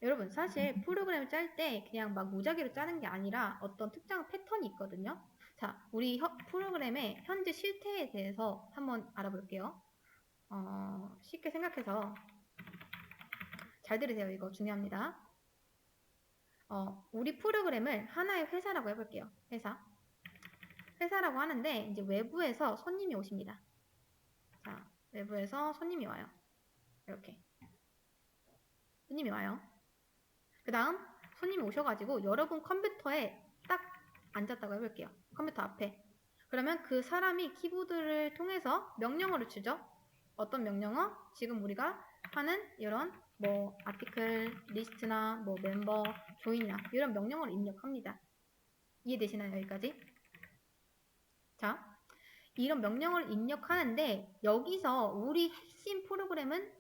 여러분 사실 프로그램을 짤 때 그냥 막 무작위로 짜는 게 아니라 어떤 특정 패턴이 있거든요. 자, 우리 프로그램의 현재 실태에 대해서 한번 알아볼게요. 쉽게 생각해서 잘 들으세요. 이거 중요합니다. 우리 프로그램을 하나의 회사라고 해볼게요. 회사라고 하는데 이제 외부에서 손님이 오십니다. 자, 외부에서 손님이 와요. 이렇게 손님이 와요. 그 다음 손님이 오셔가지고 여러분 컴퓨터에 딱 앉았다고 해볼게요. 컴퓨터 앞에. 그러면 그 사람이 키보드를 통해서 명령어를 주죠. 어떤 명령어? 지금 우리가 하는 이런 뭐 아티클, 리스트나 뭐 멤버, 조인이나 이런 명령어를 입력합니다. 이해되시나요? 여기까지? 자, 이런 명령어를 입력하는데 여기서 우리 핵심 프로그램은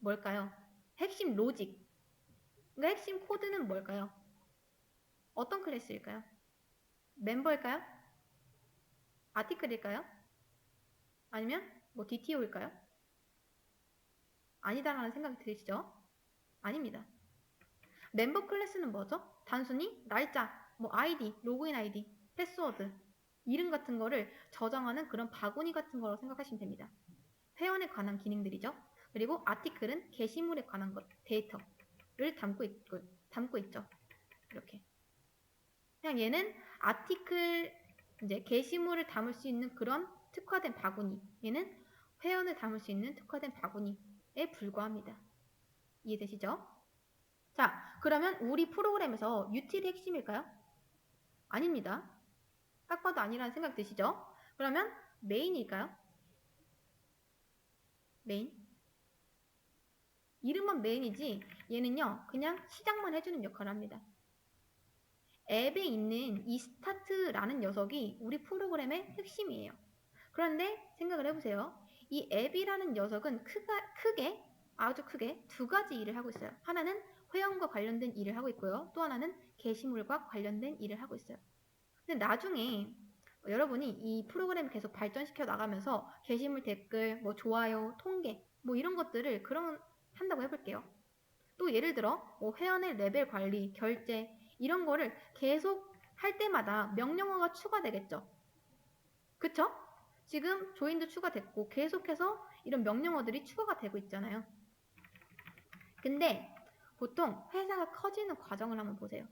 뭘까요? 핵심 로직. 그러니까 핵심 코드는 뭘까요? 어떤 클래스일까요? 멤버일까요? 아티클일까요? 아니면 뭐 DTO일까요? 아니다라는 생각이 드시죠? 아닙니다. 멤버 클래스는 뭐죠? 단순히 날짜, 뭐 아이디, 로그인 아이디, 패스워드, 이름 같은 거를 저장하는 그런 바구니 같은 거라고 생각하시면 됩니다. 회원에 관한 기능들이죠. 그리고 아티클은 게시물에 관한 것, 데이터를 담고 있죠. 이렇게. 그냥 얘는 아티클, 이제 게시물을 담을 수 있는 그런 특화된 바구니. 얘는 회원을 담을 수 있는 특화된 바구니에 불과합니다. 이해되시죠? 자, 그러면 우리 프로그램에서 util이 핵심일까요? 아닙니다. 딱 봐도 아니라는 생각 드시죠? 그러면 메인일까요? 메인? 이름은 메인이지 얘는요 그냥 시작만 해주는 역할을 합니다. 앱에 있는 이 스타트라는 녀석이 우리 프로그램의 핵심이에요. 그런데 생각을 해보세요. 이 앱이라는 녀석은 아주 크게 두 가지 일을 하고 있어요. 하나는 회원과 관련된 일을 하고 있고요. 또 하나는 게시물과 관련된 일을 하고 있어요. 근데 나중에 여러분이 이 프로그램을 계속 발전시켜 나가면서 게시물 댓글, 뭐 좋아요, 통계, 뭐 이런 것들을 한다고 해볼게요. 또 예를 들어 뭐 회원의 레벨 관리, 결제 이런 거를 계속 할 때마다 명령어가 추가되겠죠. 그쵸? 지금 조인도 추가됐고 계속해서 이런 명령어들이 추가가 되고 있잖아요. 근데 보통 회사가 커지는 과정을 한번 보세요.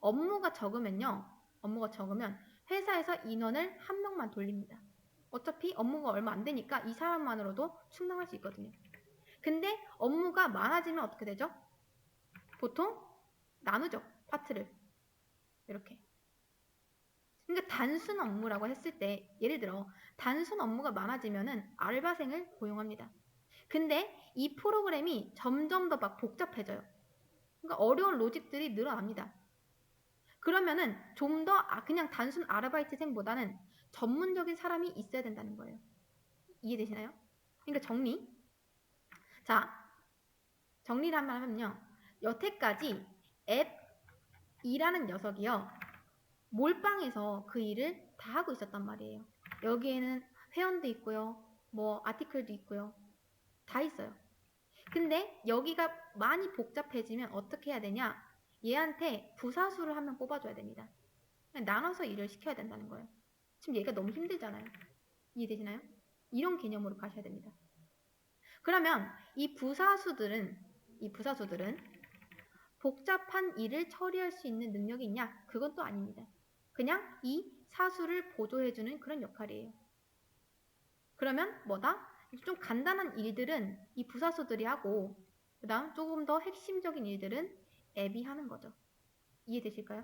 업무가 적으면 회사에서 인원을 한 명만 돌립니다. 어차피 업무가 얼마 안 되니까 이 사람만으로도 충당할 수 있거든요. 근데 업무가 많아지면 어떻게 되죠? 보통 나누죠. 파트를. 이렇게. 그러니까 단순 업무라고 했을 때 예를 들어 단순 업무가 많아지면은 알바생을 고용합니다. 근데 이 프로그램이 점점 더 막 복잡해져요. 그러니까 어려운 로직들이 늘어납니다. 그러면은 좀 더 그냥 단순 아르바이트생보다는 전문적인 사람이 있어야 된다는 거예요. 이해되시나요? 그러니까 정리를 한번 하면요. 여태까지 앱이라는 녀석이요. 몰빵해서 그 일을 다 하고 있었단 말이에요. 여기에는 회원도 있고요. 뭐 아티클도 있고요. 다 있어요. 근데 여기가 많이 복잡해지면 어떻게 해야 되냐? 얘한테 부사수를 한 명 뽑아줘야 됩니다. 나눠서 일을 시켜야 된다는 거예요. 지금 얘가 너무 힘들잖아요. 이해되시나요? 이런 개념으로 가셔야 됩니다. 그러면 이 부사수들은 복잡한 일을 처리할 수 있는 능력이 있냐? 그건 또 아닙니다. 그냥 이 사수를 보조해주는 그런 역할이에요. 그러면 뭐다? 좀 간단한 일들은 이 부사수들이 하고 그 다음 조금 더 핵심적인 일들은 앱이 하는 거죠. 이해되실까요?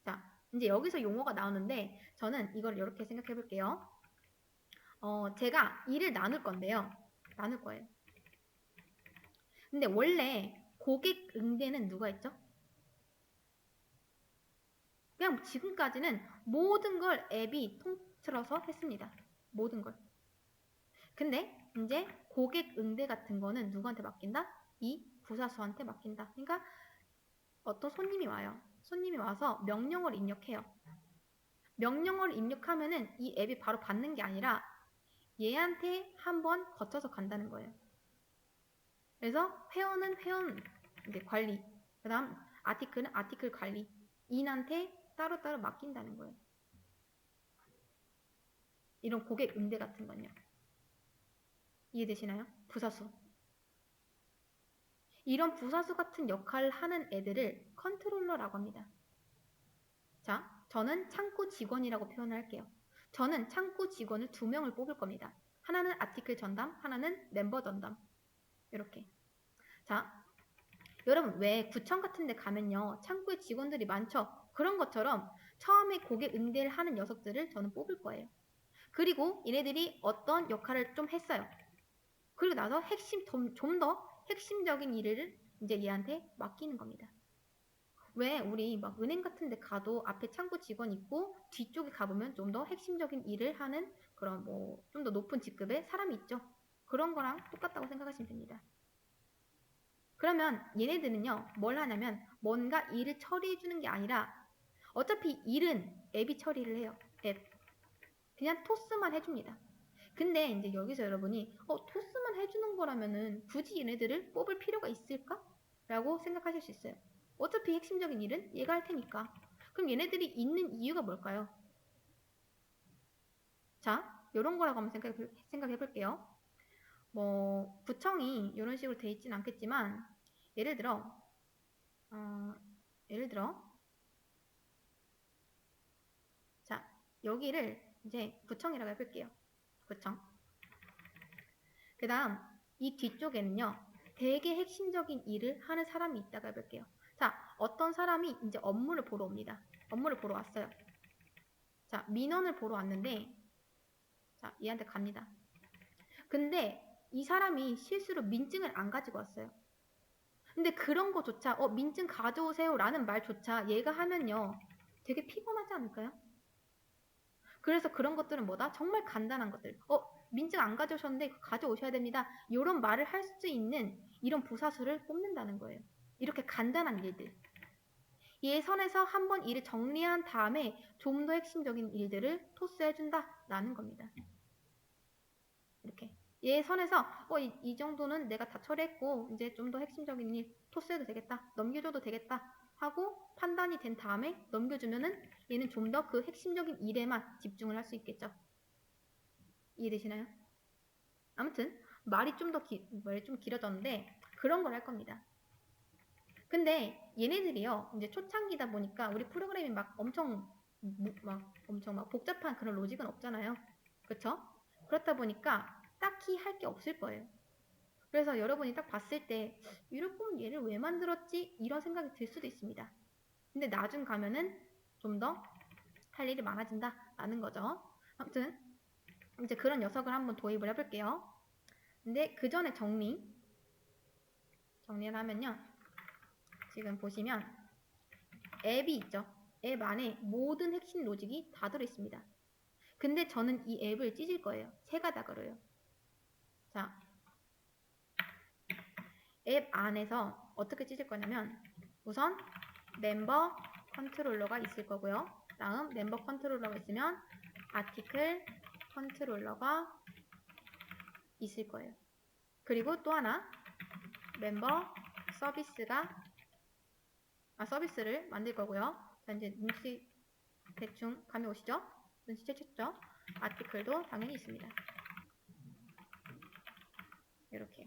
자, 이제 여기서 용어가 나오는데 저는 이걸 이렇게 생각해 볼게요. 제가 일을 나눌 건데요. 나눌 거예요. 근데 원래 고객 응대는 누가 했죠? 그냥 지금까지는 모든 걸 앱이 통틀어서 했습니다. 모든 걸. 근데 이제 고객 응대 같은 거는 누구한테 맡긴다? 이 부사수한테 맡긴다. 그러니까 어떤 손님이 와요. 손님이 와서 명령어를 입력해요. 명령어를 입력하면은 이 앱이 바로 받는 게 아니라 얘한테 한번 거쳐서 간다는 거예요. 그래서 회원은 이제 관리. 그 다음 아티클은 아티클 관리. 인한테 따로따로 맡긴다는 거예요. 이런 고객 응대 같은 건요. 이해되시나요? 부사수. 이런 부사수 같은 역할을 하는 애들을 컨트롤러라고 합니다. 자, 저는 창구 직원이라고 표현할게요. 저는 창구 직원을 2명을 뽑을 겁니다. 하나는 아티클 전담, 하나는 멤버 전담. 이렇게. 자, 여러분 왜 구청 같은 데 가면요. 창구에 직원들이 많죠? 그런 것처럼 처음에 고객 응대를 하는 녀석들을 저는 뽑을 거예요. 그리고 얘네들이 어떤 역할을 좀 했어요. 그리고 나서 좀 더 핵심적인 일을 이제 얘한테 맡기는 겁니다. 왜 우리 막 은행 같은 데 가도 앞에 창구 직원 있고 뒤쪽에 가보면 좀 더 핵심적인 일을 하는 그런 뭐 좀 더 높은 직급의 사람이 있죠. 그런 거랑 똑같다고 생각하시면 됩니다. 그러면 얘네들은요 뭘 하냐면 뭔가 일을 처리해 주는 게 아니라 어차피 일은 앱이 처리를 해요. 앱. 그냥 토스만 해줍니다. 근데 이제 여기서 여러분이 토스만 해주는 거라면은 굳이 얘네들을 뽑을 필요가 있을까? 라고 생각하실 수 있어요. 어차피 핵심적인 일은 얘가 할 테니까. 그럼 얘네들이 있는 이유가 뭘까요? 자, 요런 거라고 한번 생각해 볼게요. 뭐 구청이 이런 식으로 돼 있진 않겠지만 예를 들어 자, 여기를 이제 구청이라고 해볼게요. 구청. 그 다음 이 뒤쪽에는요 되게 핵심적인 일을 하는 사람이 있다고 해볼게요. 자, 어떤 사람이 이제 업무를 보러 옵니다. 업무를 보러 왔어요. 자, 민원을 보러 왔는데 자, 얘한테 갑니다. 근데 이 사람이 실수로 민증을 안 가지고 왔어요. 근데 그런 거조차 민증 가져오세요 라는 말조차 얘가 하면요 되게 피곤하지 않을까요? 그래서 그런 것들은 뭐다? 정말 간단한 것들. 민증 안 가져오셨는데 가져오셔야 됩니다. 이런 말을 할 수 있는 이런 부사수를 뽑는다는 거예요. 이렇게 간단한 일들. 예선에서 한번 일을 정리한 다음에 좀 더 핵심적인 일들을 토스해준다 라는 겁니다. 이렇게. 예선에서 이 정도는 내가 다 처리했고 이제 좀 더 핵심적인 일 토스해도 되겠다. 넘겨줘도 되겠다. 하고 판단이 된 다음에 넘겨주면은 얘는 좀 더 그 핵심적인 일에만 집중을 할 수 있겠죠. 이해되시나요? 아무튼 말이 좀 길어졌는데 그런 걸 할 겁니다. 근데 얘네들이요 이제 초창기다 보니까 우리 프로그램이 막 엄청 복잡한 그런 로직은 없잖아요. 그쵸? 그렇다 보니까 딱히 할 게 없을 거예요. 그래서 여러분이 딱 봤을 때 이럴 거면 얘를 왜 만들었지? 이런 생각이 들 수도 있습니다. 근데 나중 가면은 좀 더 할 일이 많아진다 라는 거죠. 아무튼 이제 그런 녀석을 한번 도입을 해볼게요. 근데 그 전에 정리를 하면요. 지금 보시면 앱이 있죠. 앱 안에 모든 핵심 로직이 다 들어있습니다. 근데 저는 이 앱을 찢을 거예요. 세 가닥으로요. 자, 앱 안에서 어떻게 찢을 거냐면 우선 멤버 컨트롤러가 있을 거고요. 다음 멤버 컨트롤러가 있으면 아티클 컨트롤러가 있을 거예요. 그리고 또 하나 멤버 서비스를 만들 거고요. 자, 이제 눈치 대충 감이 오시죠? 눈치채셨죠? 아티클도 당연히 있습니다. 이렇게요.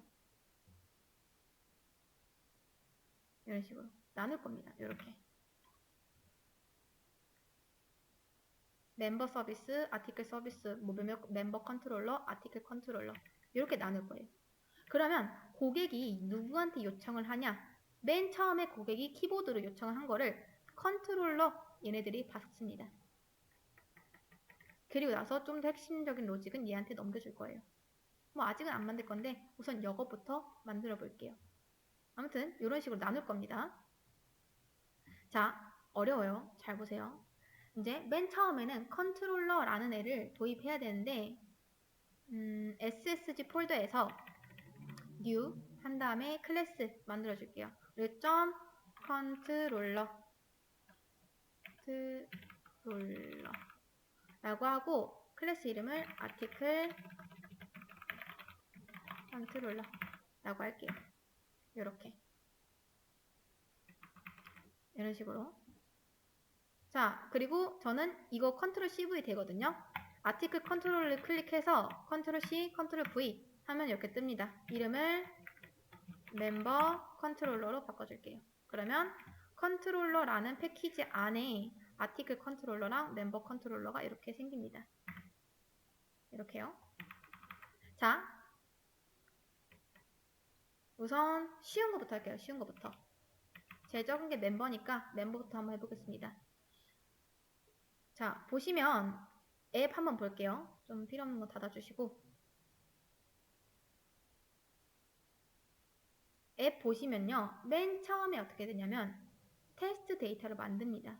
이런 식으로 나눌 겁니다. 이렇게. 멤버 서비스, 아티클 서비스, 뭐 멤버 컨트롤러, 아티클 컨트롤러 이렇게 나눌 거예요. 그러면 고객이 누구한테 요청을 하냐? 맨 처음에 고객이 키보드로 요청을 한 거를 컨트롤러 얘네들이 받습니다. 그리고 나서 좀 더 핵심적인 로직은 얘한테 넘겨줄 거예요. 뭐 아직은 안 만들 건데 우선 이것부터 만들어 볼게요. 아무튼 이런 식으로 나눌 겁니다. 자, 어려워요. 잘 보세요. 이제 맨 처음에는 컨트롤러라는 애를 도입해야 되는데 SSG 폴더에서 new 한 다음에 클래스 만들어 줄게요. 그리고 점 컨트롤러 라고 하고 클래스 이름을 아티클 컨트롤러 라고 할게요. 요렇게. 이런 식으로. 자, 그리고 저는 이거 컨트롤 CV 되거든요. 아티클 컨트롤을 클릭해서 컨트롤 C, 컨트롤 V 하면 이렇게 뜹니다. 이름을 멤버 컨트롤러로 바꿔줄게요. 그러면 컨트롤러라는 패키지 안에 아티클 컨트롤러랑 멤버 컨트롤러가 이렇게 생깁니다. 이렇게요. 자, 우선 쉬운 거부터 할게요. 쉬운 거부터. 제일 적은 게 멤버니까 멤버부터 한번 해보겠습니다. 자, 보시면 앱 한번 볼게요. 좀 필요 없는 거 닫아주시고. 앱 보시면요. 맨 처음에 어떻게 되냐면 테스트 데이터를 만듭니다.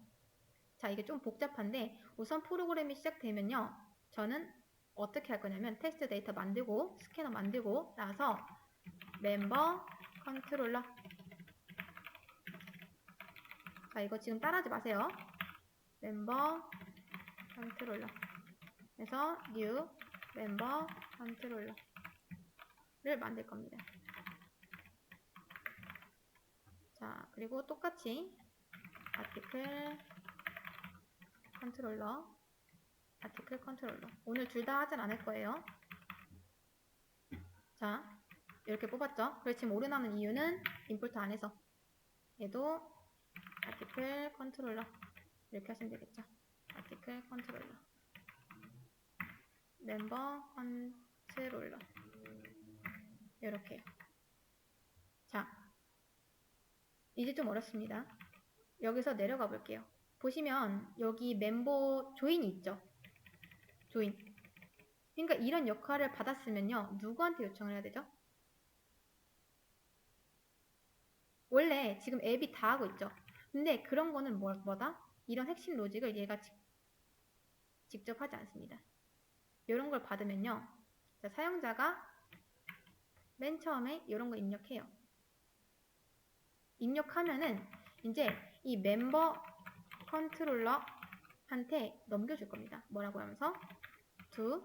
자, 이게 좀 복잡한데 우선 프로그램이 시작되면요. 저는 어떻게 할 거냐면 테스트 데이터 만들고 스캐너 만들고 나서 멤버 컨트롤러. 자, 이거 지금 따라하지 마세요. 멤버 컨트롤러. 그래서 new 멤버 컨트롤러를 만들 겁니다. 자, 그리고 똑같이 아티클 컨트롤러, 아티클 컨트롤러. 오늘 둘 다 하진 않을 거예요. 자, 이렇게 뽑았죠? 그래서 지금 오류 나는 이유는 임포트 안에서 얘도 아티클 컨트롤러 이렇게 하시면 되겠죠? 아티클 컨트롤러, 멤버 컨트롤러 이렇게. 자, 이제 좀 어렵습니다. 여기서 내려가 볼게요. 보시면 여기 멤버 조인이 있죠? 조인. 그러니까 이런 역할을 받았으면요. 누구한테 요청을 해야 되죠? 원래 지금 앱이 다 하고 있죠. 근데 그런 거는 뭐다? 이런 핵심 로직을 얘가 직접 하지 않습니다. 이런 걸 받으면요. 자, 사용자가 맨 처음에 이런 거 입력해요. 입력하면은 이제 이 멤버 컨트롤러한테 넘겨줄 겁니다. 뭐라고 하면서 to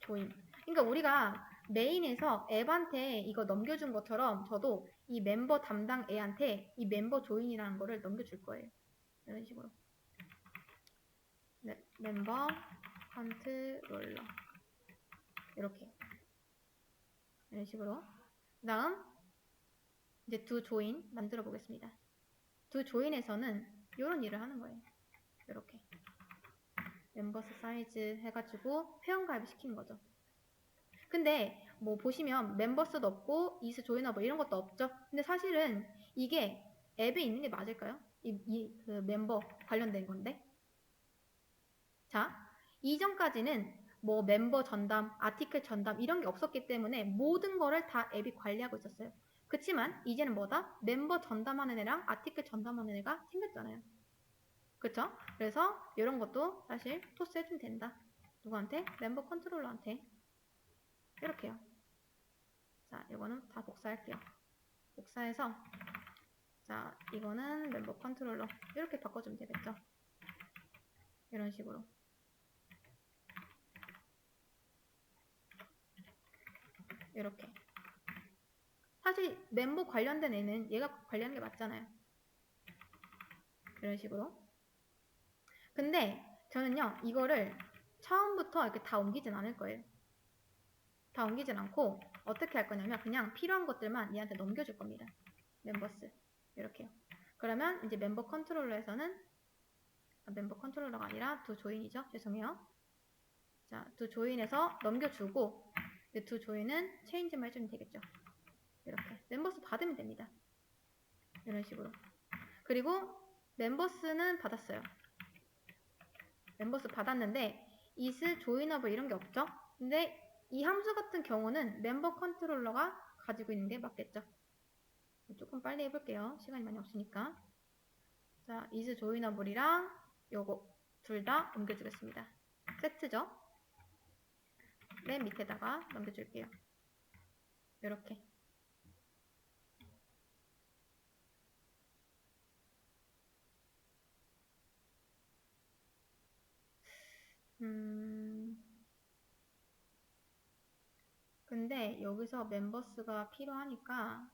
join. 그러니까 우리가 메인에서 앱한테 이거 넘겨준 것처럼 저도 이 멤버 담당 애한테 이 멤버 조인이라는 거를 넘겨줄 거예요. 이런 식으로. 네, 멤버 컨트롤러 이렇게 이런 식으로. 그 다음 이제 do join 만들어 보겠습니다. do join에서는 이런 일을 하는 거예요. 이렇게 멤버스 사이즈 해가지고 회원 가입을 시키는 거죠. 근데 뭐 보시면 멤버스도 없고 is joiner 뭐 이런 것도 없죠. 근데 사실은 이게 앱에 있는 게 맞을까요? 그 멤버 관련된 건데. 자, 이전까지는 뭐 멤버 전담, 아티클 전담 이런 게 없었기 때문에 모든 거를 다 앱이 관리하고 있었어요. 그치만 이제는 뭐다? 멤버 전담하는 애랑 아티클 전담하는 애가 생겼잖아요. 그쵸? 그래서 이런 것도 사실 토스 해주면 된다. 누구한테? 멤버 컨트롤러한테. 이렇게요. 자, 이거는 다 복사할게요. 복사해서 자, 이거는 멤버 컨트롤러 이렇게 바꿔주면 되겠죠? 이런 식으로. 이렇게. 사실 멤버 관련된 애는 얘가 관리하는 게 맞잖아요. 이런 식으로. 근데 저는요, 이거를 처음부터 이렇게 다 옮기진 않을 거예요. 다 옮기진 않고 어떻게 할 거냐면 그냥 필요한 것들만 얘한테 넘겨줄 겁니다. 멤버스. 이렇게요. 그러면 이제 멤버 컨트롤러에서는 멤버 컨트롤러가 아니라 두 조인이죠. 죄송해요. 자, 두 조인에서 넘겨주고 두 조인은 체인지만 해주면 되겠죠. 이렇게 멤버스 받으면 됩니다. 이런 식으로. 그리고 멤버스는 받았어요. 멤버스 받았는데 is joinable 이런 게 없죠. 근데 이 함수 같은 경우는 멤버 컨트롤러가 가지고 있는 게 맞겠죠. 조금 빨리 해볼게요. 시간이 많이 없으니까. 자, is joinable이랑 요거 둘 다 옮겨주겠습니다. 세트죠. 맨 밑에다가 넘겨줄게요. 이렇게. 근데 여기서 멤버스가 필요하니까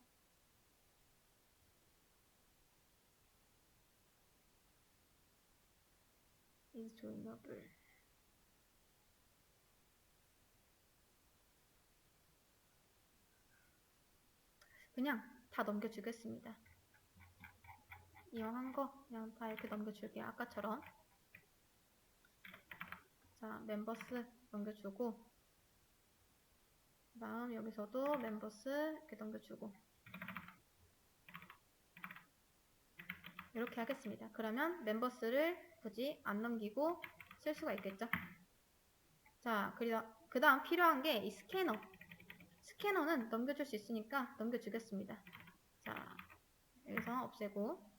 is joinable. 그냥 다 넘겨주겠습니다. 이왕한 거 그냥 다 이렇게 넘겨줄게요. 아까처럼. 자, 멤버스 넘겨주고, 다음 여기서도 멤버스 이렇게 넘겨주고, 이렇게 하겠습니다. 그러면 멤버스를 굳이 안 넘기고 쓸 수가 있겠죠. 자, 그 다음 필요한 게 이 스캐너. 스캐너는 넘겨줄 수 있으니까 넘겨주겠습니다. 자, 여기서 없애고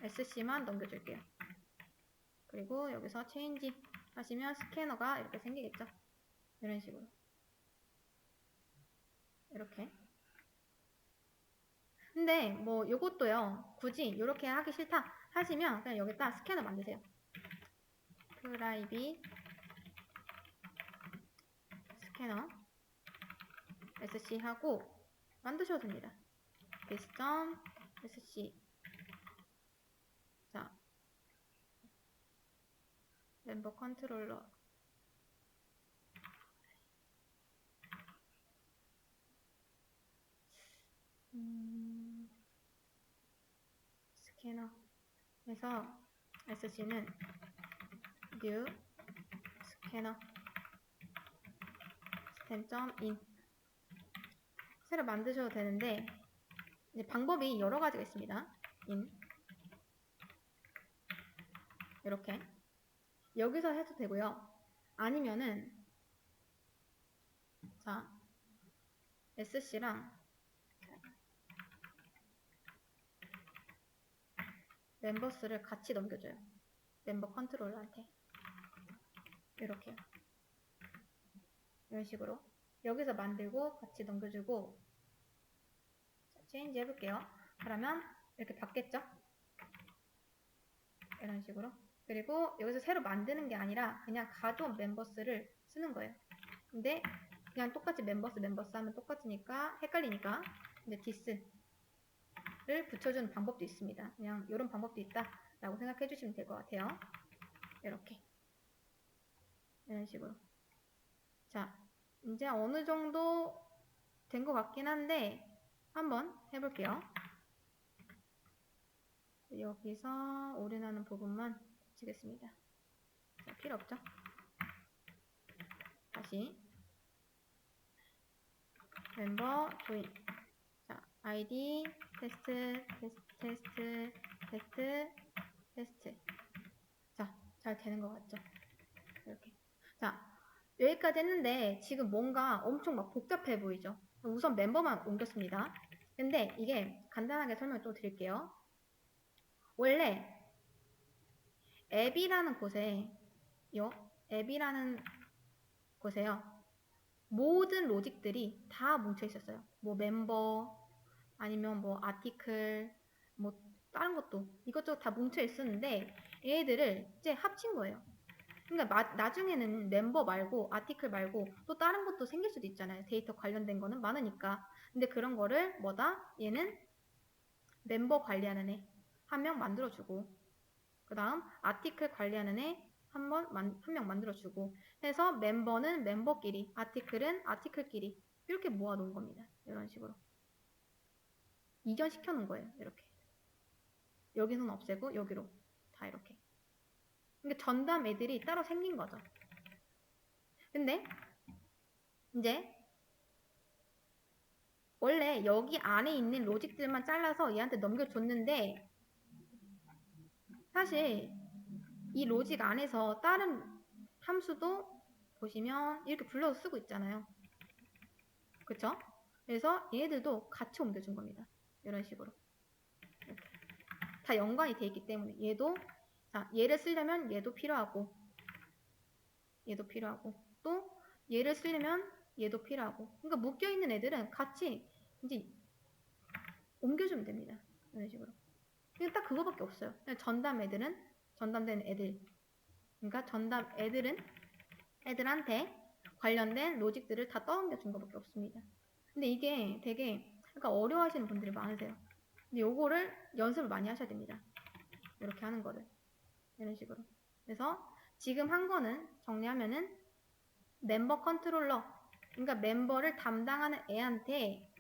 SC만 넘겨줄게요. 그리고 여기서 체인지 하시면 스캐너가 이렇게 생기겠죠. 이런 식으로. 이렇게. 근데 뭐 요것도요. 굳이 이렇게 하기 싫다 하시면 그냥 여기다 스캐너 만드세요. 프라이빗 스캐너 SC 하고 만드셔도 됩니다. this.sc. 자, 멤버 컨트롤러 스캐너에서 SC는 new 스캐너 stem.in 새로 만드셔도 되는데 이제 방법이 여러 가지가 있습니다. in 이렇게 여기서 해도 되고요. 아니면은 자 SC랑 멤버스를 같이 넘겨줘요. 멤버 컨트롤러한테 이렇게요. 이런 식으로 여기서 만들고 같이 넘겨주고 자, 체인지 해볼게요. 그러면 이렇게 바뀌겠죠? 이런 식으로. 그리고 여기서 새로 만드는 게 아니라 그냥 가져온 멤버스를 쓰는 거예요. 근데 그냥 똑같이 멤버스 하면 똑같으니까 헷갈리니까 근데 this를 붙여주는 방법도 있습니다. 그냥 이런 방법도 있다 라고 생각해 주시면 될 것 같아요. 이렇게 이런 식으로. 자, 이제 어느 정도 된 것 같긴 한데 한번 해볼게요. 여기서 오류나는 부분만 붙이겠습니다. 자, 필요 없죠? 다시 멤버 조인. 자, ID 테스트. 자, 잘 되는 것 같죠? 이렇게. 자, 여기까지 했는데 지금 뭔가 엄청 막 복잡해 보이죠? 우선 멤버만 옮겼습니다. 근데 이게 간단하게 설명 좀 드릴게요. 원래 앱이라는 곳에요. 모든 로직들이 다 뭉쳐 있었어요. 뭐 멤버 아니면 뭐 아티클 뭐 다른 것도 이것저것 다 뭉쳐 있었는데 얘들을 이제 합친 거예요. 그러니까 나중에는 멤버 말고 아티클 말고 또 다른 것도 생길 수도 있잖아요. 데이터 관련된 거는 많으니까. 근데 그런 거를 뭐다? 얘는 멤버 관리하는 애 한 명 만들어주고 그 다음 아티클 관리하는 애 한 명 만들어주고 해서 멤버는 멤버끼리 아티클은 아티클끼리 이렇게 모아놓은 겁니다. 이런 식으로 이전시켜 놓은 거예요. 이렇게 여기서는 없애고 여기로 다 이렇게. 그러니까 전담 애들이 따로 생긴 거죠. 근데 이제 원래 여기 안에 있는 로직들만 잘라서 얘한테 넘겨줬는데 사실 이 로직 안에서 다른 함수도 보시면 이렇게 불러서 쓰고 있잖아요. 그쵸? 그래서 얘들도 같이 옮겨준 겁니다. 이런 식으로. 이렇게. 다 연관이 돼 있기 때문에 얘도 자 얘를 쓰려면 얘도 필요하고 또 얘를 쓰려면 얘도 필요하고 그러니까 묶여있는 애들은 같이 이제 옮겨주면 됩니다. 이런 식으로. 그냥 딱 그거밖에 없어요. 그냥 전담된 애들 그러니까 애들한테 관련된 로직들을 다 떠넘겨 준 것밖에 없습니다. 근데 이게 되게 약간 어려워하시는 분들이 많으세요. 근데 요거를 연습을 많이 하셔야 됩니다. 이렇게 하는 거를. 이런 식으로. 그래서 지금 한 거는 정리하면은 멤버 컨트롤러, 그러니까 멤버를 담당하는 애한테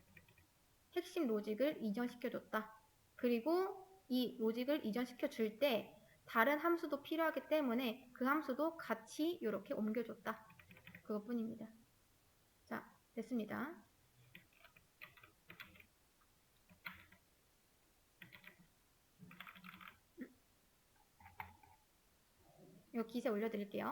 핵심 로직을 이전시켜줬다. 그리고 이 로직을 이전시켜 줄 때 다른 함수도 필요하기 때문에 그 함수도 같이 이렇게 옮겨줬다. 그것뿐입니다. 자, 됐습니다. 이거 기세 올려드릴게요.